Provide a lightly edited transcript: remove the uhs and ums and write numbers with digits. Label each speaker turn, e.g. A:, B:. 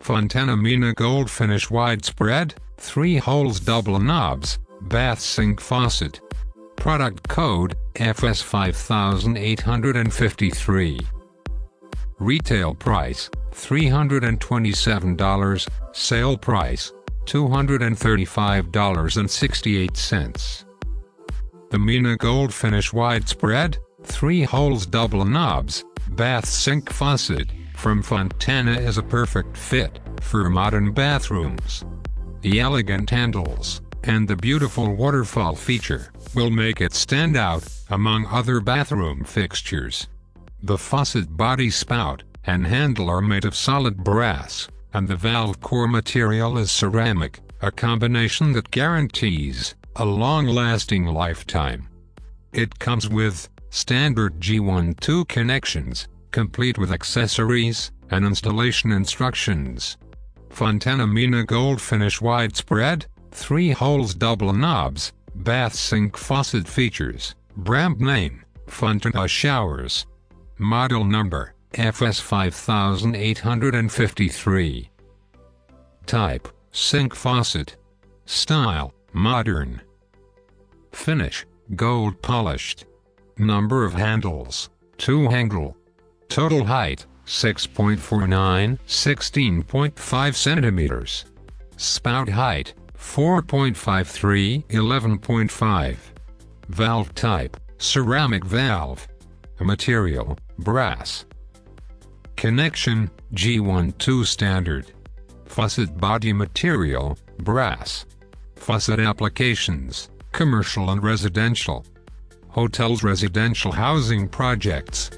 A: Fontana Mina gold finish widespread, 3 holes double knobs, bath sink faucet. Product code, FS5853. Retail price, $327, sale price, $235.68. The Mina gold finish widespread, 3 holes double knobs, bath sink faucet, from Fontana is a perfect fit for modern bathrooms. The elegant handles and the beautiful waterfall feature will make it stand out among other bathroom fixtures. The faucet body spout and handle are made of solid brass, and the valve core material is ceramic, a combination that guarantees a long-lasting lifetime. It comes with standard G1-2 connections, complete with accessories and installation instructions. Fontana Mina gold finish widespread, 3 holes double knobs, bath sink faucet features. Brand name, Fontana Showers. Model number, FS5853. Type, sink faucet. Style, modern. Finish, gold polished. Number of handles, 2 handle. Total height, 6.49, 16.5 centimeters. Spout height, 4.53, 11.5. Valve type, ceramic valve. Material, brass. Connection, G1-2 standard. Faucet body material, brass. Faucet applications, commercial and residential. Hotels, residential housing projects.